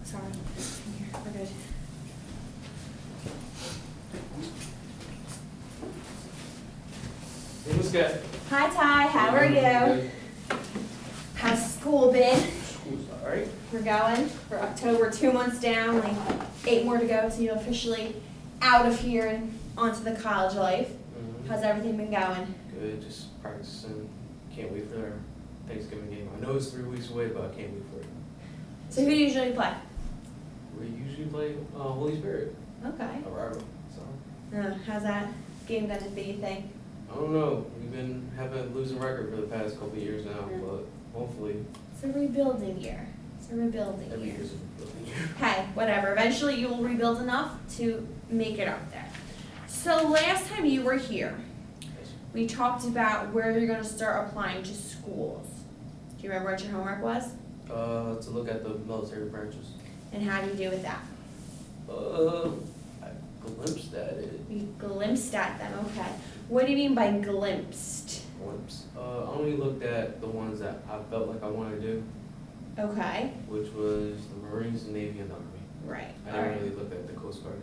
Sorry. Here, we're good. Hey, what's good? Hi Ty, how are you? How's school been? School's alright. We're going for October, 2 months down, like 8 more to go till you're officially out of here and onto the college life. How's everything been going? Good, just practicing. Can't wait for our Thanksgiving game. I know it's 3 weeks away, but I can't wait for it. So who do you usually play? We usually play Holy Spirit, Okay. a rival. So How's that game gonna be, you think? I don't know. We've been having a losing record for the past couple of years now, Yeah. but hopefully It's a rebuilding year. It's a rebuilding every year. year's a rebuilding year. Hey, whatever. Eventually you will rebuild enough to make it up there. So last time you were here, we talked about where you're gonna start applying to schools. Do you remember what your homework was? To look at the military branches. And how do you do with that? I glimpsed at it. You glimpsed at them, okay. What do you mean by glimpsed? I only looked at the ones that I felt like I wanted to do, Okay, which was the Marines, the Navy, and the Army. right, I didn't alright. really look at the Coast Guard.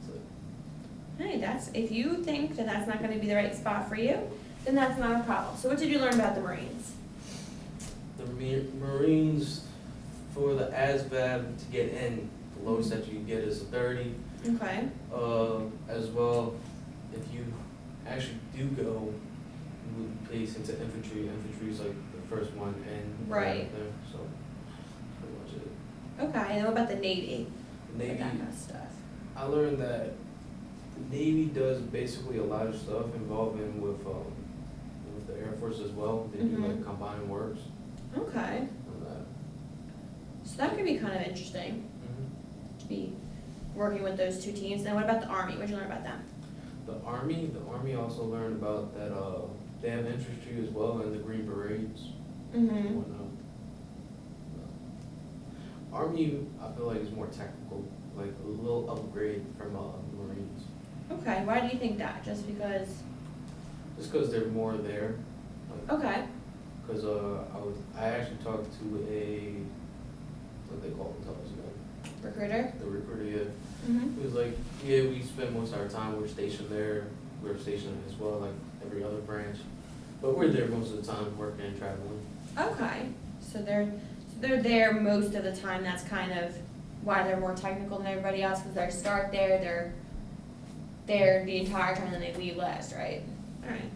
That's it. Hey, if you think that that's not gonna be the right spot for you, then that's not a problem. So what did you learn about the Marines? The Marines, for the ASVAB to get in, the lowest that you can get is a 30. Okay, As well, if you actually do go, you would be placed into infantry. Infantry is like the first one in. Right. There, so that's pretty much it. okay, and what about the Navy? Navy, That kind of stuff. I learned that the Navy does basically a lot of stuff involving with the Air Force as well. They do like combined works Okay, and that. so that could be kind of interesting to be working with those two teams. And what about the Army? What did you learn about them? The Army also learned about that they have infantry as well and the Green Berets and Mm-hmm. whatnot. Army, I feel like is more technical, like a little upgrade from Marines. Okay, why do you think that? Just because? Just because they're more there. Like, Okay. because I actually talked to what they call themselves again, Recruiter? the recruiter. Yeah. Mm-hmm. He was like, yeah, we spend most of our time, we're stationed there, we're stationed as well, like every other branch. But we're there most of the time, working and traveling. Okay, so they're there most of the time. That's kind of why they're more technical than everybody else, because they start there, they're there the entire time, and then they leave last, right? All right.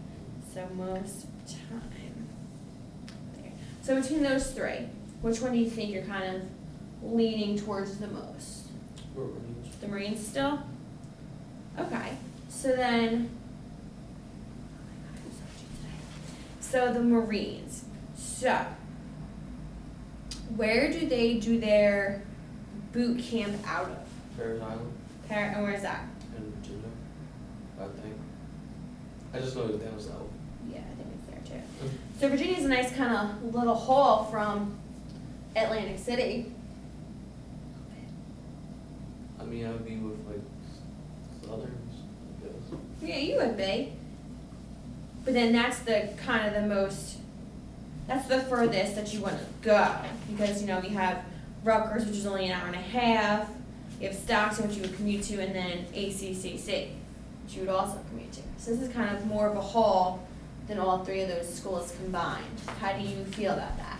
So most time there. So between those three, which one do you think you're kind of leaning towards the most? We're Marines. The Marines still? Okay, so then, so the Marines, so, where do they do their boot camp out of? Parris Island And where's that? in Virginia, I think. I just know it's down south. Yeah, I think it's there too. So Virginia's a nice kind of little haul from Atlantic City. I mean, I'd be with like Southerns, I guess. Yeah, you would be. But then that's the kind of the most, that's the furthest that you want to go. Because, you know, we have Rutgers, which is only an hour and a half. You have Stockton, which you would commute to, and then ACCC, which you would also commute to. So this is kind of more of a haul than all three of those schools combined. How do you feel about that?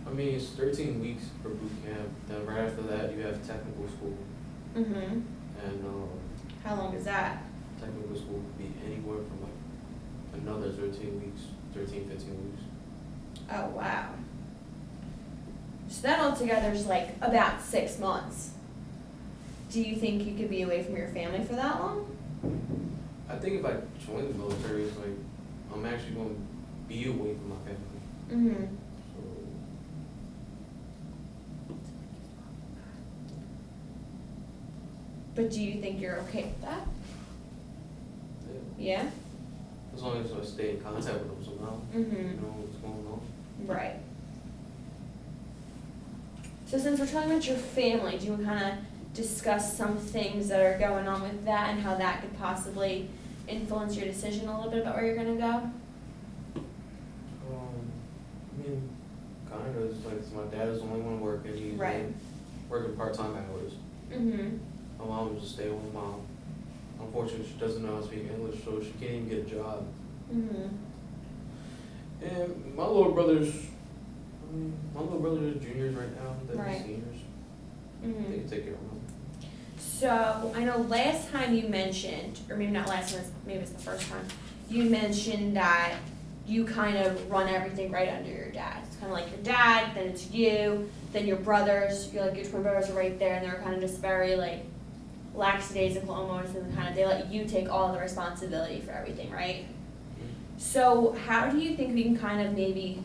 I mean, it's 13 weeks for boot camp. Then right after that, you have technical school. Mm-hmm. And How long is that? technical school could be anywhere from like another 13 weeks, 13, 15 weeks. Oh, wow. So that altogether is like about 6 months. Do you think you could be away from your family for that long? I think if I join the military, it's like I'm actually going to be away from my family. Mm-hmm. So, But do you think you're okay with that? yeah. Yeah? As long as I stay in contact with them somehow, you Mm-hmm. know what's going on. Right. So since we're talking about your family, do you want to kind of discuss some things that are going on with that and how that could possibly influence your decision a little bit about where you're going to go? I mean, kind of. It's Like, 'cause my dad is the only one working, he's Right. working part-time hours. Mhm. My mom is a stay-at-home mom. Unfortunately, she doesn't know how to speak English, so she can't even get a job. Mhm. And my little brothers are juniors right now, they're Right. seniors. They Mhm. can take care of them. So I know last time you mentioned, or maybe not last time, maybe it's the first time, you mentioned that you kind of run everything right under your dad. It's kind of like your dad, then it's you, then your brothers. You're like your twin brothers are right there, and they're kind of just very like lackadaisical almost, and kind of they let you take all the responsibility for everything, right? So how do you think we can kind of maybe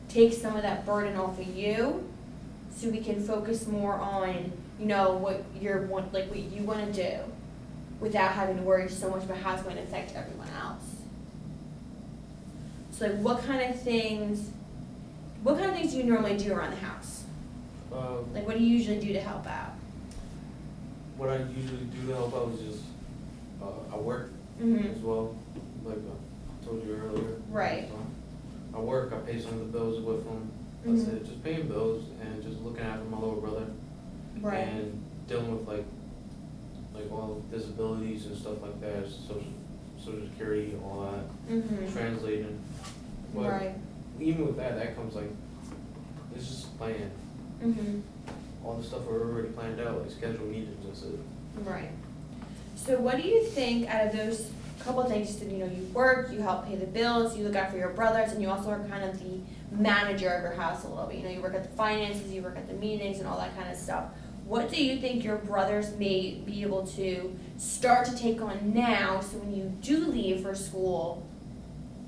take some of that burden off of you, so we can focus more on, you know, what what you want to do, without having to worry so much about how it's going to affect everyone else? So like, what kind of things do you normally do around the house? Like, what do you usually do to help out? What I usually do to help out is just, I work Mhm. as well, like I told you earlier. Right. So, I work, I pay some of the bills with them. Mhm. That's it, just paying bills and just looking after my little brother. Right. And dealing with like all disabilities and stuff like that, social security, all that, Mhm. translating. But Right. even with that, that comes like, it's just planned. Mhm. All the stuff are already planned out, like scheduled meetings, that's it. Right. So what do you think out of those couple of things? You said, you know, you work, you help pay the bills, you look out for your brothers, and you also are kind of the manager of your house a little bit. You know, you work at the finances, you work at the meetings and all that kind of stuff. What do you think your brothers may be able to start to take on now, so when you do leave for school,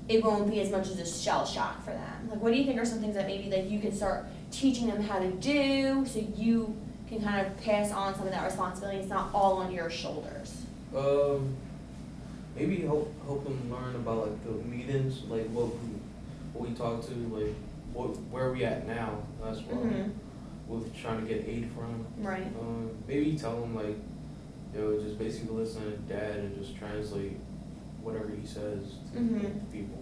it won't be as much as a shell shock for them? Like, what do you think are some things that maybe like you can start teaching them how to do, so you can kind of pass on some of that responsibility? It's not all on your shoulders. Maybe help them learn about like the meetings, like what we talk to, like where we at now. That's what Mhm. we're trying to get aid from. Right. Maybe tell them like, yo, just basically listen to dad and just translate whatever he says to Mhm. people.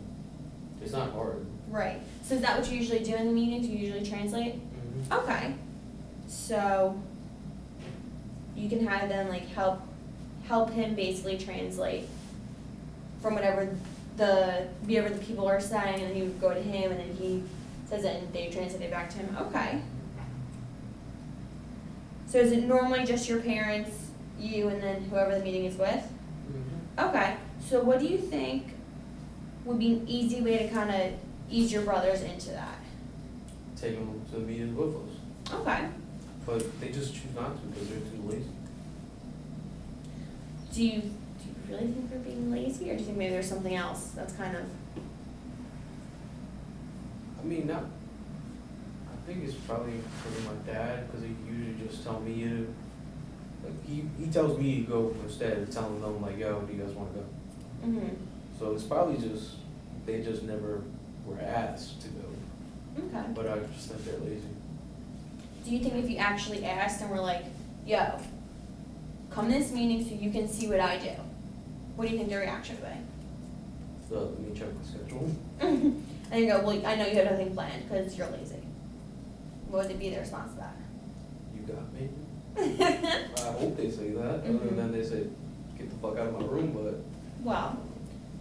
It's not hard. Right. So is that what you usually do in the meetings? You usually translate? Mm-hmm. Okay. So you can have them like help him basically translate from whatever the people are saying, and then you go to him, and then he says it, and they translate it back to him. Okay. So is it normally just your parents, you, and then whoever the meeting is with? Mm-hmm. Okay. So what do you think would be an easy way to kind of ease your brothers into that? Take them to the meetings with us, Okay. but they just choose not to because they're too lazy. Do you really think they're being lazy, or do you think maybe there's something else that's kind of? I mean, not. I think it's probably from my dad because he usually just tell me to. Like he tells me to go instead of telling them like, yo, do you guys want to go? Mhm. So it's probably just they just never were asked to go. Okay. But I just think they're lazy. Do you think if you actually asked and were like, yo, come to this meeting so you can see what I do, what do you think their reaction would be? So let me check the schedule. And you go, well, I know you have nothing planned because you're lazy. What would be their response to that? You got me. I hope they say that. Other Mhm. than they say, get the fuck out of my room. But Well,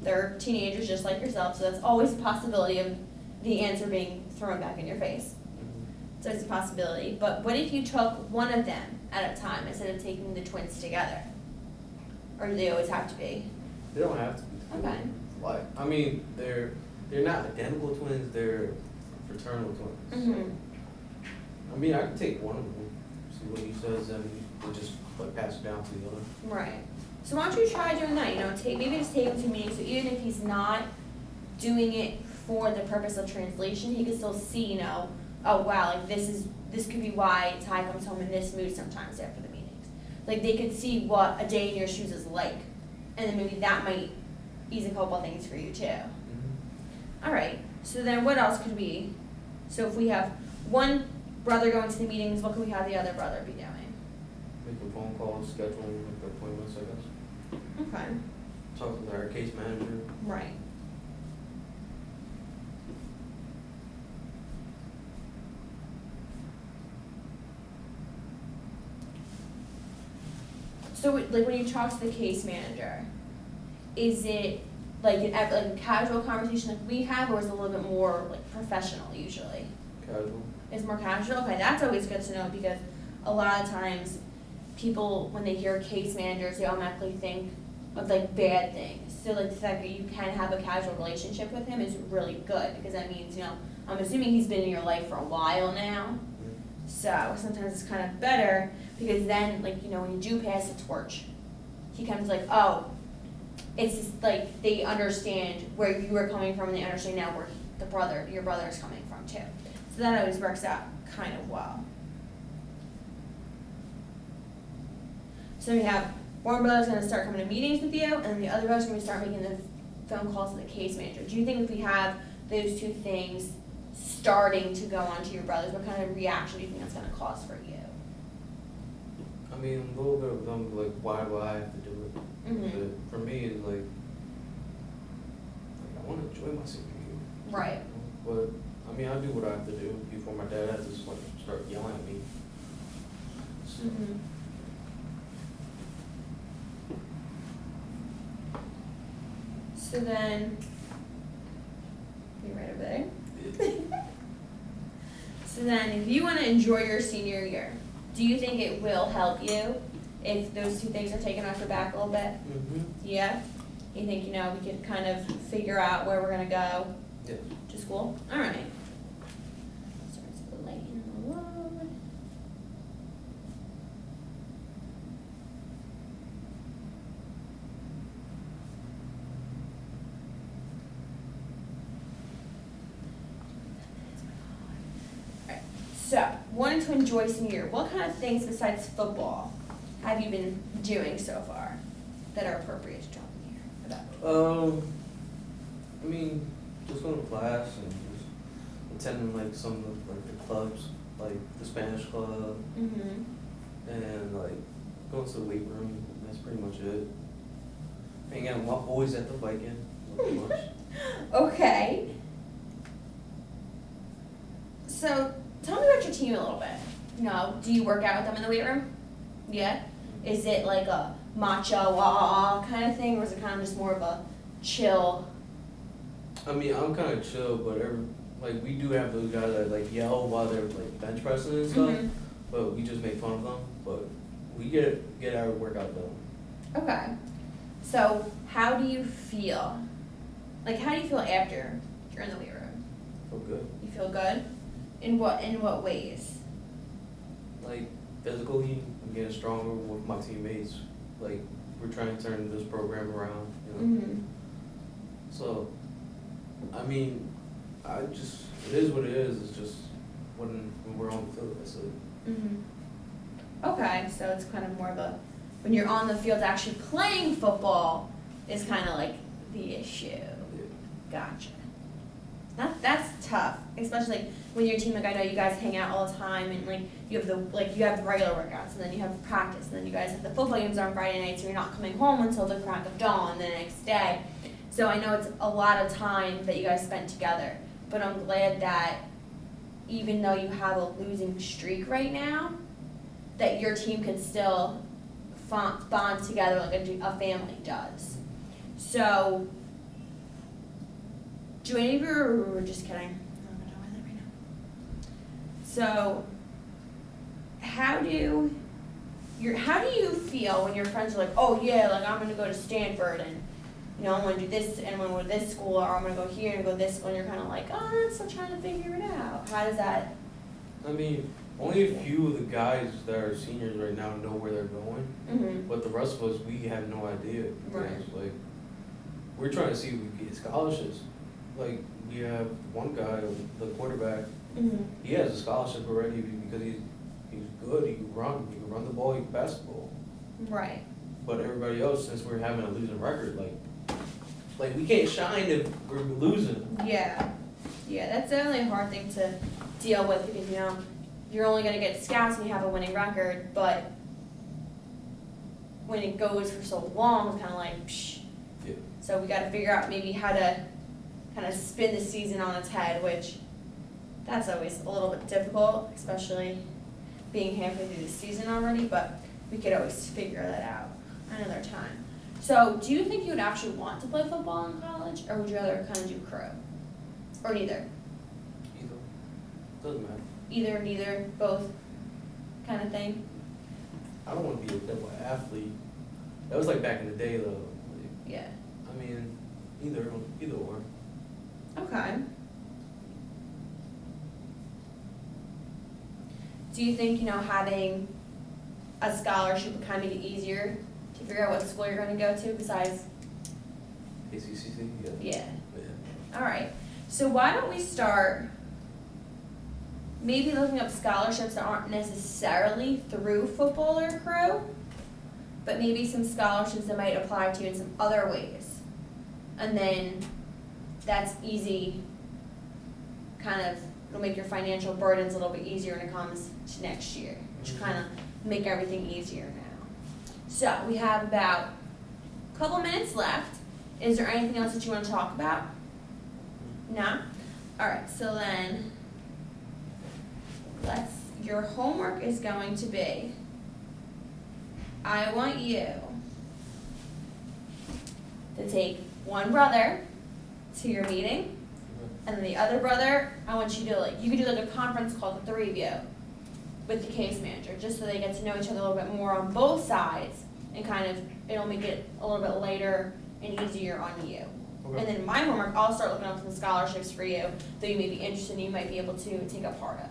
they're teenagers just like yourself, so that's always a possibility of the answer being thrown back in your face. So it's a possibility. But what if you took one of them at a time instead of taking the twins together? Or do they always have to be? they don't have to be twins. Okay. Like, I mean, they're not identical twins. They're fraternal twins. Mm-hmm. I mean, I can take one of them, see what he says, and we'll just like pass it down to the other. Right. So why don't you try doing that? You know, maybe just take him to meetings. So even if he's not doing it for the purpose of translation, he can still see, you know, oh wow, like this could be why Ty comes home in this mood sometimes after the meetings. Like they could see what a day in your shoes is like, and then maybe that might ease a couple of things for you too. Mm-hmm. All right. So then what else could we? So if we have one brother going to the meetings, what could we have the other brother be doing? Make a phone call, schedule like appointments, I guess. Okay. Talk with our case manager. Right. So like when you talk to the case manager, is it like a casual conversation like we have, or is it a little bit more like professional usually? Casual. It's more casual? Okay, that's always good to know because a lot of times people, when they hear case managers, they automatically think of like bad things. So like the fact that you can have a casual relationship with him is really good because that means, you know, I'm assuming he's been in your life for a while now. So sometimes it's kind of better because then, like, you know, when you do pass the torch, he comes like, oh, it's just like they understand where you are coming from and they understand now where your brother is coming from too. So that always works out kind of well. So we have one brother's going to start coming to meetings with you, and the other brother's going to start making the phone calls to the case manager. Do you think if we have those two things starting to go on to your brothers, what kind of reaction do you think that's going to cause for you? I mean, a little bit of them, like, why do I have to do it? Mhm. But for me, it's like I want to enjoy my senior year. Right. But, I mean, I do what I have to do before my dad has to, like, start yelling at me. So, Mhm. So then, you right over there. So then, if you want to enjoy your senior year, do you think it will help you if those two things are taken off your back a little bit? Yeah? You think, you know, we could kind of figure out where we're going to go Yeah. to school? All right. Sorry, it's a light in the load. Alright, so, wanting to enjoy senior year, what kind of things besides football have you been doing so far that are appropriate to talk in here about? I mean, just going to class and just attending like some of like the clubs, like the Spanish club, Mm-hmm. and like going to the weight room. That's pretty much it. Hanging out with my boys at the Viking. Pretty much. Okay. So, tell me about your team a little bit. You know, do you work out with them in the weight room? Yeah? Is it like a macho kind of thing, or is it kind of just more of a chill? I mean, I'm kind of chill, but like we do have those guys that like yell while they're like bench pressing and stuff. Mhm. But we just make fun of them. But we get our workout done. Okay. So, how do you feel? Like, how do you feel after you're in the weight room? Feel good. You feel good? In what ways? Like physically, I'm getting stronger with my teammates. Like we're trying to turn this program around. You know? Mm-hmm. So, I mean, it is what it is. It's just when we're on the field, that's it. Mm-hmm. Okay, so it's kind of more of a, when you're on the field actually playing football is kind of like the issue. Yeah. Gotcha. That's tough, especially when your team, like I know you guys hang out all the time and like you have the regular workouts and then you have practice and then you guys have the football games on Friday nights and you're not coming home until the crack of dawn the next day. So I know it's a lot of time that you guys spent together, but I'm glad that even though you have a losing streak right now, that your team can still bond together like a family does. So, do any of your, just kidding, I'm not gonna talk about that right now. So, how do you feel when your friends are like, oh yeah, like I'm gonna go to Stanford and, you know, I'm gonna do this and I'm gonna go to this school or I'm gonna go here and go this school and you're kinda like, oh, I'm still trying to figure it out. How does that? I mean, only a few of the guys that are seniors right now know where they're going, Mm-hmm. but the rest of us, we have no idea. Right. Because, like, we're trying to see if we can get scholarships. Like, we have one guy, the quarterback, Mm-hmm. he has a scholarship already because he's good, he can run the ball, he can pass the ball. Right. But everybody else, since we're having a losing record, like we can't shine if we're losing. Yeah. Yeah, that's definitely a hard thing to deal with because, you know, you're only going to get scouts when you have a winning record, but when it goes for so long, it's kind of like, psh. Yeah. So we got to figure out maybe how to kind of spin the season on its head, which that's always a little bit difficult, especially being halfway through the season already, but we could always figure that out another time. So, do you think you would actually want to play football in college, or would you rather kind of do crew? Or neither? Either. Doesn't matter. Either, neither, both kind of thing? I don't want to be a double athlete. That was like back in the day though. Like, Yeah. I mean, either or. Okay. Do you think, having a scholarship would kind of make it easier to figure out what school you're going to go to besides? ACCC, yeah. Yeah. Yeah. All right. So why don't we start maybe looking up scholarships that aren't necessarily through football or crew, but maybe some scholarships that might apply to you in some other ways. And then that's easy, it'll make your financial burdens a little bit easier when it comes to next year, which kind of make everything easier now. So we have about a couple minutes left. Is there anything else that you want to talk about? No? Alright, so then your homework is going to be, I want you to take one brother to your meeting, and then the other brother, I want you to you could do a conference call, the three of you, with the case manager, just so they get to know each other a little bit more on both sides, and it'll make it a little bit lighter and easier on you. Okay. And then my homework, I'll start looking up some scholarships for you that you may be interested in, you might be able to take a part of.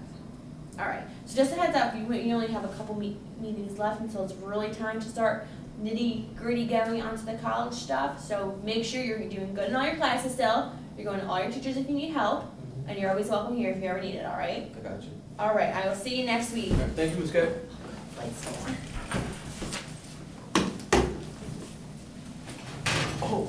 Alright, so just a heads up, you only have a couple meetings left until it's really time to start nitty gritty going onto the college stuff, so make sure you're doing good in all your classes still, you're going to all your teachers if you need help, and you're always welcome here if you ever need it, alright? I got you. Alright, I will see you next week. All right, thank you, Ms. Kay. Lights go on. Oh.